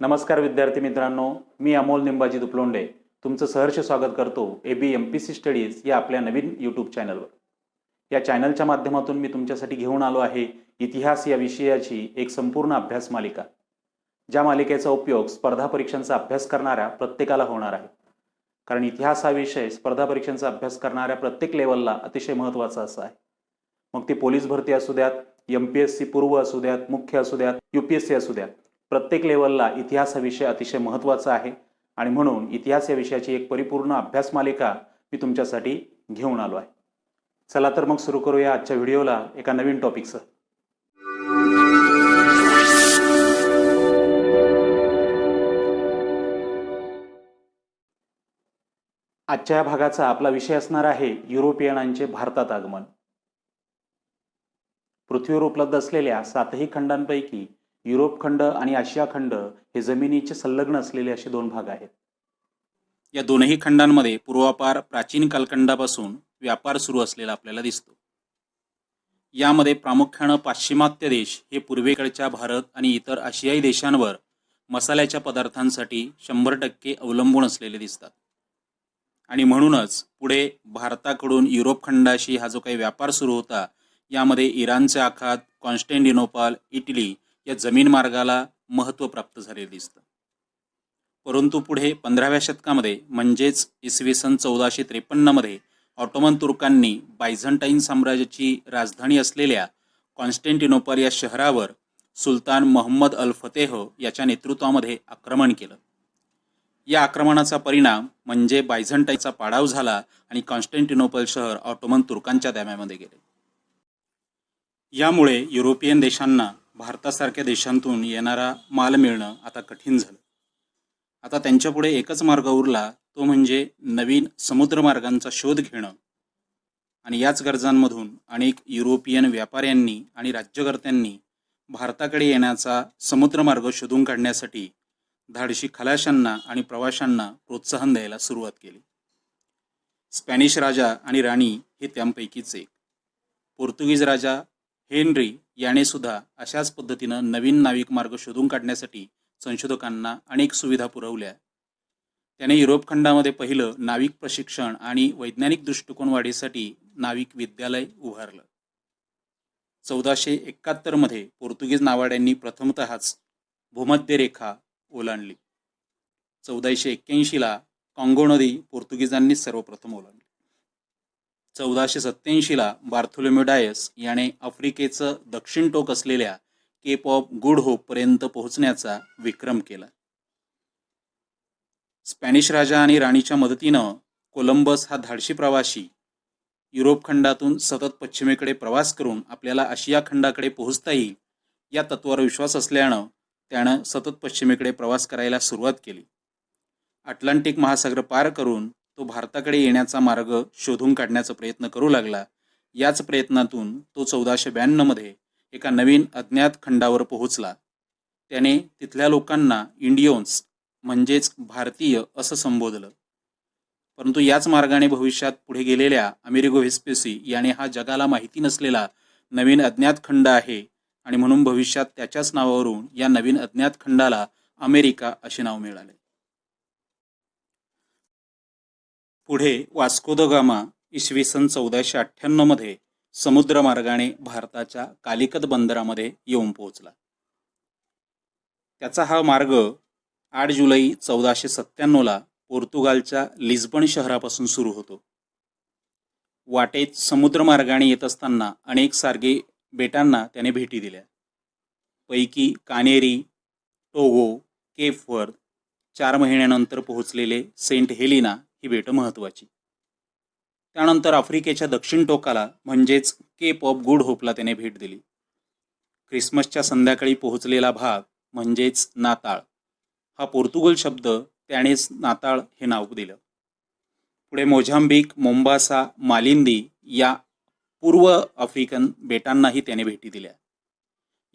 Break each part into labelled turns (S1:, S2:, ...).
S1: नमस्कार विद्यार्थी मित्रांनो, मी अमोल निंबाजी दुपलोंडे तुमचं सहर्ष स्वागत करतो ABMPC स्टडीज या आपल्या नवीन यूट्यूब चॅनलवर। या चॅनलच्या माध्यमातून मी तुमच्यासाठी घेऊन आलो आहे इतिहास या विषयाची एक संपूर्ण अभ्यास मालिका, ज्या मालिकेचा उपयोग स्पर्धा परीक्षांचा अभ्यास करणाऱ्या प्रत्येकाला होणार आहे। कारण इतिहास हा विषय स्पर्धा परीक्षांचा अभ्यास करणाऱ्या प्रत्येक लेवलला अतिशय महत्त्वाचा असा आहे। मग ती पोलीस भरती असू द्यात, MPSC पूर्व असू द्यात, मुख्य असू द्यात, UPSC असू द्यात, प्रत्येक लेवलला इतिहास हा विषय अतिशय महत्त्वाचा आहे आणि म्हणून इतिहास या विषयाची एक परिपूर्ण अभ्यास मालिका मी तुमच्यासाठी घेऊन आलो आहे। चला तर मग सुरू करूया आजच्या व्हिडिओला एका नवीन टॉपिकसह। आजच्या भागाचा आपला विषय असणार आहे युरोपियनांचे भारतात आगमन। पृथ्वीवर उपलब्ध असलेल्या 7ही खंडांपैकी युरोप खंड आणि आशिया खंड हे जमिनीचे संलग्न असलेले असे दोन भाग आहेत। या दोनही खंडांमध्ये पूर्वापार प्राचीन कालखंडापासून व्यापार सुरू असलेला आपल्याला दिसतो। यामध्ये प्रामुख्याने पाश्चिमात्य देश हे पूर्वेकडच्या भारत आणि इतर आशियाई देशांवर मसाल्याच्या पदार्थांसाठी 100% अवलंबून असलेले दिसतात आणि म्हणूनच पुढे भारताकडून युरोप खंडाशी हा जो काही व्यापार सुरू होता, यामध्ये इराणचे आखात, कॉन्स्टँटिनोपल, इटली या जमीन मार्गाला महत्त्व प्राप्त झालेले दिसतं। परंतु पुढे 15व्या शतकामध्ये म्हणजेच इसवी सन 1453 मध्ये ऑटोमन तुर्कांनी बायझंटाईन साम्राज्याची राजधानी असलेल्या कॉन्स्टँटिनोपल या शहरावर सुलतान मोहम्मद अल फतेह याच्या नेतृत्वामध्ये आक्रमण केलं। या आक्रमणाचा परिणाम म्हणजे बायझंटाईनचा पाडाव झाला आणि कॉन्स्टँटिनोपल शहर ऑटोमन तुर्कांच्या ताब्यामध्ये गेले। यामुळे युरोपियन देशांना भारतासारख्या देशांतून येणारा माल मिळणं आता कठीण झालं। आता त्यांच्यापुढे एकच मार्ग उरला, तो म्हणजे नवीन समुद्रमार्गांचा शोध घेणं आणि याच गरजांमधून अनेक युरोपियन व्यापाऱ्यांनी आणि राज्यकर्त्यांनी भारताकडे येण्याचा समुद्रमार्ग शोधून काढण्यासाठी धाडशी खलाशांना आणि प्रवाशांना प्रोत्साहन द्यायला सुरुवात केली। स्पॅनिश राजा आणि राणी हे त्यांपैकीच एक। पोर्तुगीज राजा हेनरी याने सुद्धा अशाच पद्धतीनं नवीन नाविक मार्ग शोधून काढण्यासाठी संशोधकांना अनेक सुविधा पुरवल्या। त्याने युरोप खंडामध्ये पहिलं नाविक प्रशिक्षण आणि वैज्ञानिक दृष्टिकोन वाढीसाठी नाविक विद्यालय उभारलं। 1471 मध्ये पोर्तुगीज नावाड्यांनी प्रथमतःच भूमध्य रेखा ओलांडली। 1481 ला काँगो नदी पोर्तुगीजांनी सर्वप्रथम ओलांडली। 1487 ला बार्थोलोम्यू डायस याने आफ्रिकेचं दक्षिण टोक असलेल्या केप ऑफ गुड होप पर्यंत पोहोचण्याचा विक्रम केला। स्पॅनिश राजा आणि राणीच्या मदतीनं कोलंबस हा धाडशी प्रवासी युरोप खंडातून सतत पश्चिमेकडे प्रवास करून आपल्याला आशिया खंडाकडे पोहोचता येईल या तत्वावर विश्वास असल्यानं त्यानं सतत पश्चिमेकडे प्रवास करायला सुरुवात केली। अटलांटिक महासागर पार करून तो भारताकडे येण्याचा मार्ग शोधून काढण्याचा प्रयत्न करू लागला। याच प्रयत्नातून तो 1492 मध्ये एका नवीन अज्ञात खंडावर पोहोचला। त्याने तिथल्या लोकांना इंडियन्स म्हणजेच भारतीय असं संबोधलं। परंतु याच मार्गाने भविष्यात पुढे गेलेल्या अमेरिगो व्हेस्पुसी याने हा जगाला माहिती नसलेला नवीन अज्ञात खंड आहे आणि म्हणून भविष्यात त्याच्याच नावावरून या नवीन अज्ञात खंडाला अमेरिका असे नाव मिळाले। पुढे वास्को द गामा इसवी सन 1498 मध्ये समुद्रमार्गाने भारताच्या कालिकत बंदरामध्ये येऊन पोहोचला। त्याचा हा मार्ग 8 जुलै 1497 ला पोर्तुगालच्या लिस्बन शहरापासून सुरू होतो। वाटेत समुद्रमार्गाने येत असताना अनेक सार्गे बेटांना त्याने भेटी दिल्या। पैकी कानेरी, टोगो, केप वर्थ, 4 महिन्यानंतर पोहोचलेले सेंट हेलिना ही बेटं महत्त्वाची। त्यानंतर आफ्रिकेच्या दक्षिण टोकाला म्हणजेच केप ऑफ गुड होपला त्याने भेट दिली। ख्रिसमसच्या संध्याकाळी पोहोचलेला भाग म्हणजेच नाताळ हा पोर्तुगल शब्द त्यानेच नाताळ हे नाव दिलं। पुढे मोझांबिक, मोंबासा, मालिंदी या पूर्व आफ्रिकन बेटांनाही त्याने भेटी दिल्या।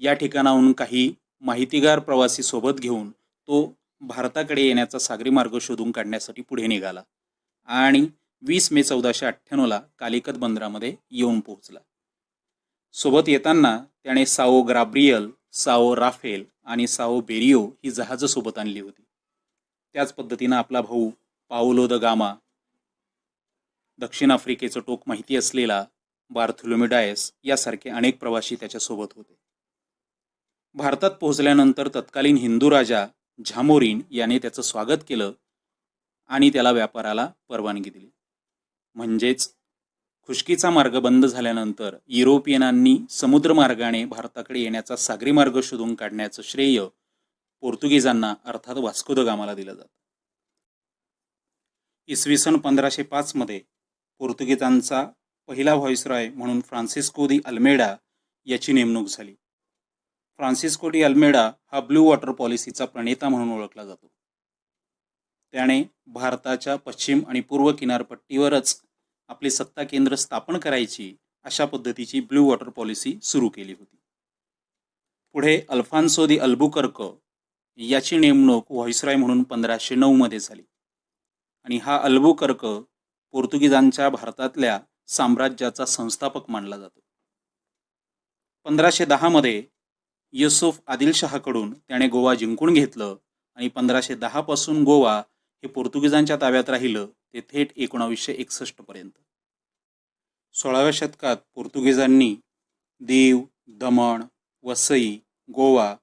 S1: या ठिकाणाहून काही माहितीगार प्रवासी सोबत घेऊन तो भारताकडे येण्याचा सागरी मार्ग शोधून काढण्यासाठी पुढे निघाला आणि 20 मे 1498 ला कालिकत बंदरामध्ये येऊन पोहोचला। सोबत येताना त्याने साओ ग्राब्रियल, साओ राफेल आणि साओ बेरियो ही जहाजं सोबत आणली होती. त्याच पद्धतीनं आपला भाऊ पाओलो द गामा, दक्षिण आफ्रिकेचं टोक माहिती असलेला बार्थोलोम्यू डायस यासारखे अनेक प्रवासी त्याच्यासोबत होते. भारतात पोहोचल्यानंतर तत्कालीन हिंदू राजा झामोरिन याने त्याचं स्वागत केलं आणि त्याला व्यापाराला परवानगी दिली. म्हणजेच खुष्कीचा मार्ग बंद झाल्यानंतर युरोपियनांनी समुद्रमार्गाने भारताकडे येण्याचा सागरी मार्ग शोधून काढण्याचं श्रेय पोर्तुगीजांना अर्थात वास्को द गामाला दिलं जातं. इसवी सन 1505 मध्ये पोर्तुगीजांचा पहिला व्हॉइसरॉय म्हणून फ्रान्सिस्को दी अल्मेडा याची नेमणूक झाली. फ्रान्सिस्को डी अल्मेडा हा ब्लू वॉटर पॉलिसीचा प्रणेता म्हणून ओळखला जातो. त्याने भारताच्या पश्चिम आणि पूर्व किनारपट्टीवरच आपली सत्ता केंद्र स्थापन करायची अशा पद्धतीची ब्लू वॉटर पॉलिसी सुरू केली होती. पुढे अल्फान्सो दी अल्बुकर्क याची नेमणूक व्हॉइसरॉय म्हणून 1509 मध्ये झाली आणि हा अल्बुकर्क पोर्तुगीजांच्या भारतातल्या साम्राज्याचा संस्थापक मानला जातो. 1510 मध्ये युसुफ आदिलशहाकडून त्याने गोवा जिंकून घेतलं आणि 1510 पासून गोवा हे पोर्तुगीजांच्या ताब्यात राहिलं ते थेट 1961 पर्यंत. 16व्या शतकात पोर्तुगीजांनी दीव, दमण, वसई, गोवा,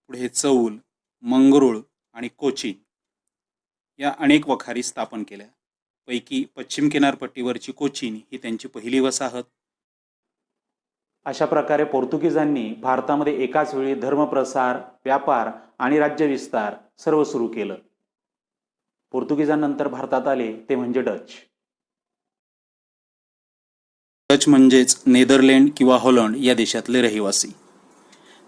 S1: पुढे चौल, मंगरुळ आणि कोचीन या अनेक वखारी स्थापन केल्या. पैकी पश्चिम किनारपट्टीवरची कोचीन ही त्यांची पहिली वसाहत. अशा प्रकारे पोर्तुगीजांनी भारतामध्ये एकाच वेळी धर्मप्रसार, व्यापार आणि राज्यविस्तार सर्व सुरू केलं. पोर्तुगीजांनंतर भारतात आले ते म्हणजे डच. डच म्हणजेच नेदरलँड किंवा हॉलंड या देशातले रहिवासी.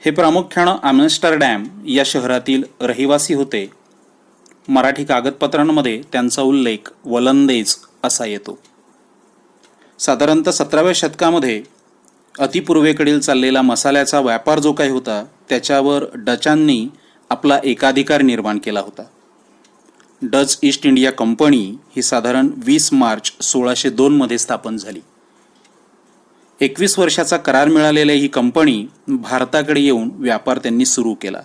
S1: हे प्रामुख्यानं आम्स्टरडॅम या शहरातील रहिवासी होते. मराठी कागदपत्रांमध्ये त्यांचा उल्लेख वलंदेज असा येतो. साधारणतः 17व्या शतकामध्ये अतिपूर्वेकडील चाललेला मसाल्याचा व्यापार जो काही होता त्याच्यावर डचांनी आपला एकाधिकार निर्माण केला होता. डच ईस्ट इंडिया कंपनी ही साधारण 20 मार्च 1602 मध्ये स्थापन झाली. 21 वर्षाचा करार मिळालेल्या ही कंपनी भारताकडे येऊन व्यापार त्यांनी सुरू केला.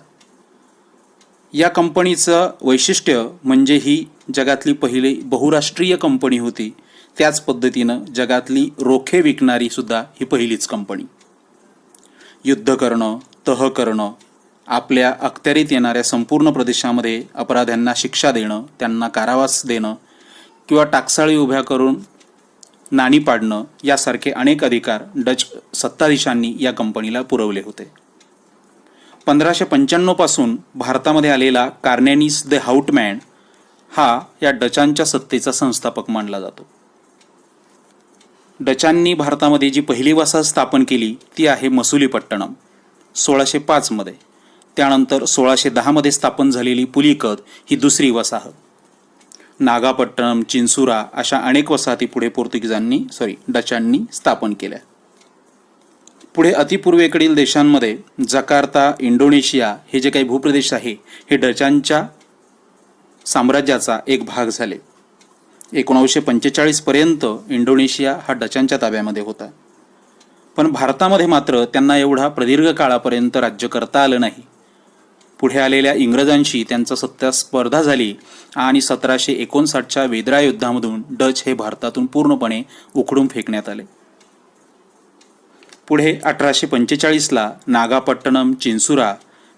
S1: या कंपनीचं वैशिष्ट्य म्हणजे ही जगातली पहिली बहुराष्ट्रीय कंपनी होती. त्याच पद्धतीनं जगातली रोखे विकणारी सुद्धा ही पहिलीच कंपनी. युद्ध करणं, तह करणं, आपल्या अखत्यारीत येणाऱ्या संपूर्ण प्रदेशामध्ये अपराध्यांना शिक्षा देणं, त्यांना कारावास देणं किंवा टाकसाळी उभ्या करून नाणी पाडणं यासारखे अनेक अधिकार डच सत्ताधीशांनी या कंपनीला पुरवले होते. 1595 पासून भारतामध्ये आलेला कार्नेनिस द हाउटमॅन हा या डचांच्या सत्तेचा संस्थापक मानला जातो. डचांनी भारतामध्ये जी पहिली वसाहत स्थापन केली ती आहे मसुलीपट्टणम 1605 मध्ये. त्यानंतर 1610 मध्ये स्थापन झालेली पुलिकत ही दुसरी वसाहत. नागापट्टणम, चिंचुरा अशा अनेक वसाहती पुढे डचांनी स्थापन केल्या. पुढे अतिपूर्वेकडील देशांमध्ये जकार्ता, इंडोनेशिया हे जे काही भूप्रदेश आहे हे डचांच्या साम्राज्याचा एक भाग झाले. 1945 पर्यंत इंडोनेशिया हा डचांच्या ताब्यामध्ये होता. पण भारतामध्ये मात्र त्यांना एवढा प्रदीर्घ काळापर्यंत राज्य करता आलं नाही. पुढे आलेल्या इंग्रजांशी त्यांचा सत्ता स्पर्धा झाली आणि 1759च्या वेदरा युद्धामधून डच हे भारतातून पूर्णपणे उखडून फेकण्यात आले. पुढे 1845ला नागापट्टणम, चिंचुरा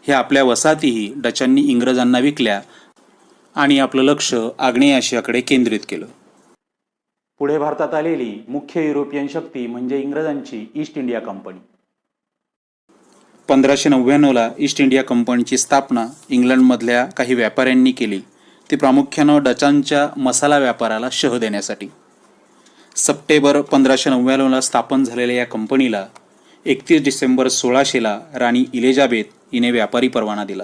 S1: हे आपल्या वसाहतीही डचांनी इंग्रजांना विकल्या आणि आपलं लक्ष आग्नेय आशियाकडे केंद्रित केलं. पुढे भारतात आलेली मुख्य युरोपियन शक्ती म्हणजे इंग्रजांची ईस्ट इंडिया कंपनी. 1599ला ईस्ट इंडिया कंपनीची स्थापना इंग्लंडमधल्या काही व्यापाऱ्यांनी केली. ती प्रामुख्यानं डचांच्या मसाला व्यापाराला शह देण्यासाठी. सप्टेंबर 1599ला स्थापन झालेल्या या कंपनीला 31 डिसेंबर 1600ला राणी इलिझाबेथ हिने व्यापारी परवाना दिला.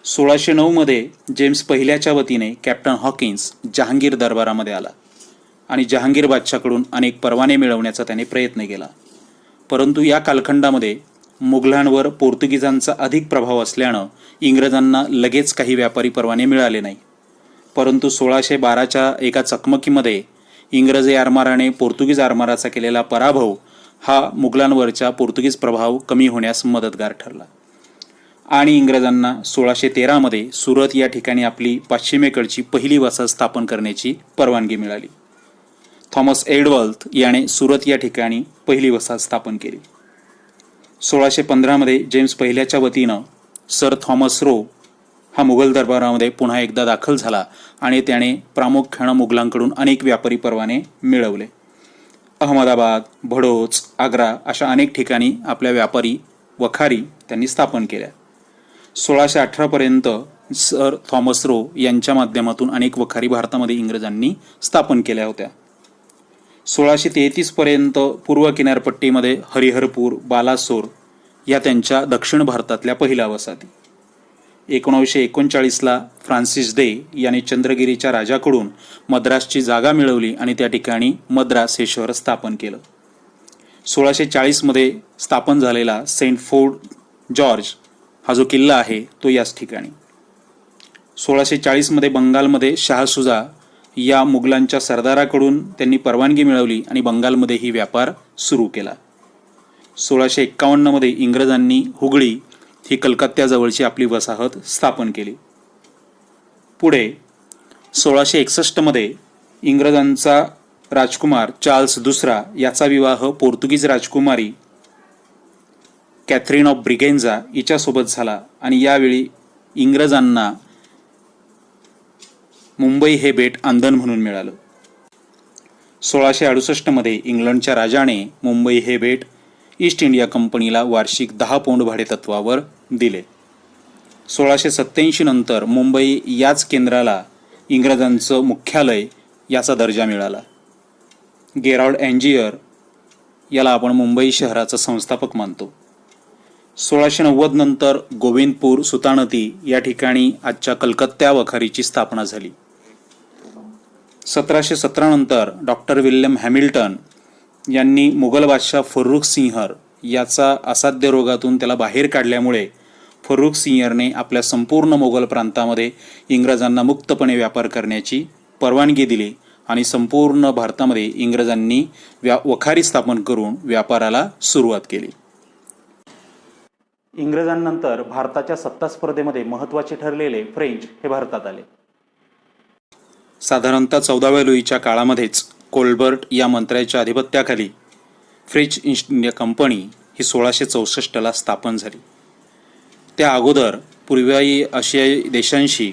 S1: 1609 मध्ये जेम्स पहिल्याच्या वतीने कॅप्टन हॉकिन्स जहांगीर दरबारामध्ये आला आणि जहांगीर बादशाहकडून अनेक परवाने मिळवण्याचा त्याने प्रयत्न केला. परंतु या कालखंडामध्ये मुघलांवर पोर्तुगीजांचा अधिक प्रभाव असल्यानं इंग्रजांना लगेच काही व्यापारी परवाने मिळाले नाही. परंतु 1612च्या एका चकमकीमध्ये इंग्रजी आरमाराने पोर्तुगीज आरमाराचा केलेला पराभव हा मुघलांवरचा पोर्तुगीज प्रभाव कमी होण्यास मदतगार ठरला. आणि इंग्रजांना 1613 सुरत या ठिकाणी आपली पश्चिमेकडची पहिली वसाहत स्थापन करण्याची परवानगी मिळाली. थॉमस एडवर्थ याने सुरत या ठिकाणी पहिली वसाहत स्थापन केली. 1615 जेम्स पहिल्याच्या वतीनं सर थॉमस रो हा मुघल दरबारामध्ये पुन्हा एकदा दाखल झाला आणि त्याने प्रामुख्यानं मुघलांकडून अनेक व्यापारी परवाने मिळवले. अहमदाबाद, भडोच, आग्रा अशा अनेक ठिकाणी आपल्या व्यापारी वखारी त्यांनी स्थापन केल्या. 1618 सर थॉमस रो यांच्या माध्यमातून अनेक वखारी भारतामध्ये इंग्रजांनी स्थापन केल्या होत्या. 1633 पूर्व किनारपट्टीमध्ये हरिहरपूर, बालासोर या त्यांच्या दक्षिण भारतातल्या पहिल्या वसाहती. 1939 फ्रान्सिस डे याने चंद्रगिरीच्या राजाकडून मद्रासची जागा मिळवली आणि त्या ठिकाणी मद्रास हे शहर स्थापन केलं. 1640 स्थापन झालेला सेंट फोर्ट जॉर्ज हा जो किल्ला आहे तो याच ठिकाणी. 1640 बंगालमध्ये शाह सुजा या मुघलांच्या सरदाराकडून त्यांनी परवानगी मिळवली आणि बंगालमध्येही व्यापार सुरू केला. 1651 इंग्रजांनी हुगळी ही कलकत्त्याजवळची आपली वसाहत स्थापन केली. पुढे 1661 इंग्रजांचा राजकुमार चार्ल्स दुसरा याचा विवाह पोर्तुगीज राजकुमारी कॅथरीन ऑफ ब्रिगेन्झा हिच्यासोबत झाला आणि यावेळी इंग्रजांना मुंबई हे बेट आंदण म्हणून मिळालं. 1668 इंग्लंडच्या राजाने मुंबई हे बेट ईस्ट इंडिया कंपनीला वार्षिक 10 पौंड भाडेतत्वावर दिले. 1687 मुंबई याच केंद्राला इंग्रजांचं मुख्यालय याचा दर्जा मिळाला. गेरॉल्ड अँजियर याला आपण मुंबई शहराचा संस्थापक मानतो. 1690 गोविंदपूर सुतानती या ठिकाणी आजच्या कलकत्ता वखारीची स्थापना झाली. 1717 डॉक्टर विल्यम हॅमिल्टन यांनी मुघल बादशाह फर्रुख सिंहर याचा असाध्य रोगातून त्याला बाहेर काढल्यामुळे फर्रुख सिंहरने आपल्या संपूर्ण मोगल प्रांतामध्ये इंग्रजांना मुक्तपणे व्यापार करण्याची परवानगी दिली आणि संपूर्ण भारतामध्ये इंग्रजांनी वखारी स्थापन करून व्यापाराला सुरुवात केली. इंग्रजांनंतर भारताच्या सत्ता स्पर्धेमध्ये महत्त्वाचे ठरलेले फ्रेंच हे भारतात आले. साधारणतः 14व्या लुईच्या काळामध्येच कोल्बर्ट या मंत्र्याच्या अधिपत्याखाली फ्रेंच ईस्ट इंडिया कंपनी ही 1664 स्थापन झाली. त्या अगोदर पूर्वी आशियाई देशांशी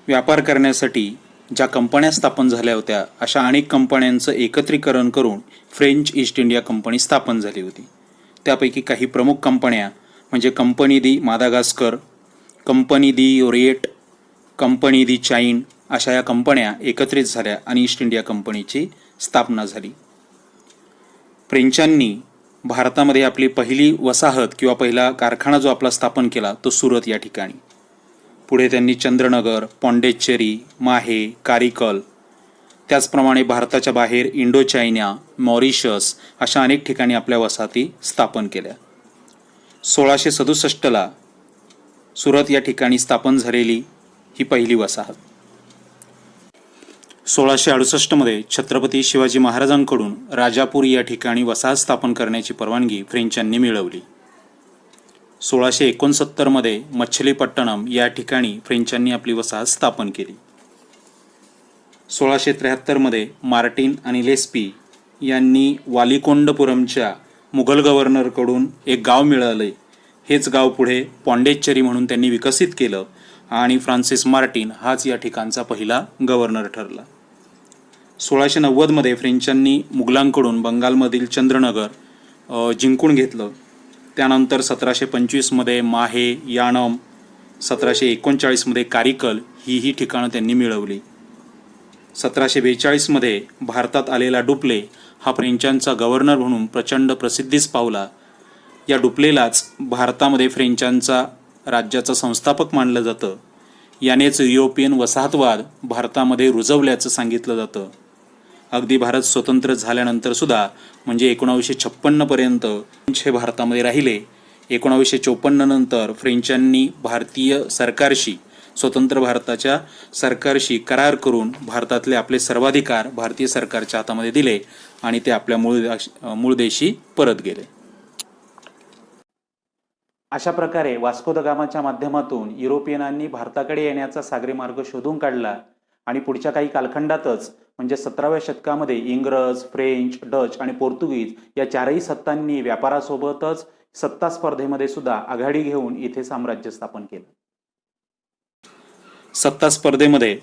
S1: व्यापार करण्यासाठी ज्या कंपन्या स्थापन झाल्या होत्या अशा अनेक कंपन्यांचं एकत्रीकरण करून फ्रेंच ईस्ट इंडिया कंपनी स्थापन झाली होती. त्यापैकी काही प्रमुख कंपन्या म्हणजे कंपनी दी मादागास्कर, कंपनी दी ओरिएट, कंपनी दी चाईन अशा या कंपन्या एकत्रित झाल्या आणि ईस्ट इंडिया कंपनीची स्थापना झाली. फ्रेंचांनी भारतामध्ये आपली पहिली वसाहत किंवा पहिला कारखाना जो आपला स्थापन केला तो सुरत या ठिकाणी. पुढे त्यांनी चंद्रनगर, पॉंडेचेरी, माहे, कारिकल, त्याचप्रमाणे भारताच्या बाहेर इंडो चायना, मॉरिशस अशा अनेक ठिकाणी आपल्या वसाहती स्थापन केल्या. 1667 सुरत या ठिकाणी स्थापन झालेली ही पहिली वसाहत. 1668 छत्रपती शिवाजी महाराजांकडून राजापूर या ठिकाणी वसाहत स्थापन करण्याची परवानगी फ्रेंचांनी मिळवली. 1669 मच्छलीपट्टणम या ठिकाणी फ्रेंचांनी आपली वसाहत स्थापन केली. 1673 मार्टिन आणि लेस्पी यांनी वालीकोंडपुरमच्या मुघल गव्हर्नरकडून एक गाव मिळाले. हेच गाव पुढे पॉंडेचेरी म्हणून त्यांनी विकसित केलं आणि फ्रान्सिस मार्टिन हाच या ठिकाणचा पहिला गव्हर्नर ठरला. 1690 फ्रेंचांनी मुघलांकडून बंगालमधील चंद्रनगर जिंकून घेतलं. त्यानंतर 1725 माहे, याणम, 1739 कारिकल ही ठिकाणं त्यांनी मिळवली. 1742 भारतात आलेला डुप्ले हा फ्रेंचांचा गव्हर्नर म्हणून प्रचंड प्रसिद्धीस पावला. या डुप्लेलाच भारतामध्ये फ्रेंचांचा राज्याचा संस्थापक मानलं जातं. यानेच युरोपियन वसाहतवाद भारतामध्ये रुजवल्याचं सांगितलं जातं. अगदी भारत स्वतंत्र झाल्यानंतर सुद्धा म्हणजे 1956 फ्रेंच हे भारतामध्ये राहिले. 1954 नंतर फ्रेंचांनी भारतीय सरकारशी, स्वतंत्र भारताच्या सरकारशी करार करून भारतातले आपले सर्वाधिकार भारतीय सरकारच्या हातामध्ये दिले आणि ते आपल्या मूळ देशी परत गेले. अशा प्रकारे वास्को द गामाच्या माध्यमातून युरोपियनांनी भारताकडे येण्याचा सागरी मार्ग शोधून काढला आणि पुढच्या काही कालखंडातच म्हणजे 17व्या शतकामध्ये इंग्रज, फ्रेंच, डच आणि पोर्तुगीज या चारही सत्तांनी व्यापारासोबतच सत्ता स्पर्धेमध्ये सुद्धा आघाडी घेऊन इथे साम्राज्य स्थापन केलं. सत्ता स्पर्धेमध्ये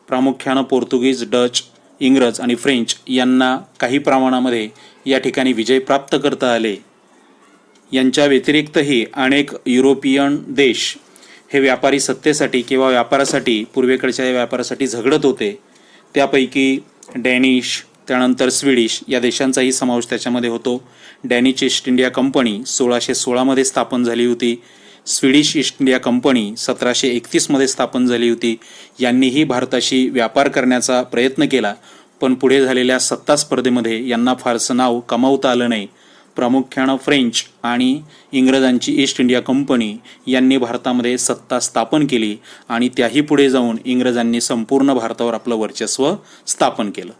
S1: प्रामुख्यानं पोर्तुगीज, डच, इंग्रज आणि फ्रेंच यांना काही प्रमाणामध्ये या ठिकाणी विजय प्राप्त करता आले. यांच्या व्यतिरिक्तही अनेक युरोपियन देश हे व्यापारी सत्तेसाठी किंवा व्यापारासाठी पूर्वेकडच्या व्यापारासाठी झगडत होते. त्यापैकी डॅनिश, त्यानंतर स्वीडिश या देशांचाही समावेश त्याच्यामध्ये होतो. डॅनिश ईस्ट इंडिया कंपनी 1616मध्ये स्थापन झाली होती. स्वीडिश ईस्ट इंडिया कंपनी 1731मध्ये स्थापन झाली होती. यांनीही भारताशी व्यापार करण्याचा प्रयत्न केला, पण पुढे झालेल्या सत्ता स्पर्धेमध्ये यांना फारसं नाव कमावता आलं नाही. प्रामुख्यानं फ्रेंच आणि इंग्रजांची ईस्ट इंडिया कंपनी यांनी भारतामध्ये सत्ता स्थापन केली आणि त्याही पुढे जाऊन इंग्रजांनी संपूर्ण भारतावर आपलं वर्चस्व स्थापन केलं.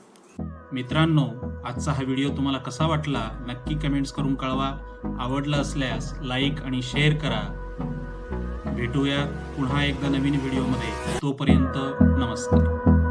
S1: मित्रांनो, आजचा हा व्हिडिओ तुम्हाला कसा वाटला नक्की कमेंट्स करून कळवा. आवडला असल्यास लाईक आणि शेअर करा. भेटूया पुन्हा एकदा नवीन व्हिडिओमध्ये. तोपर्यंत नमस्कार.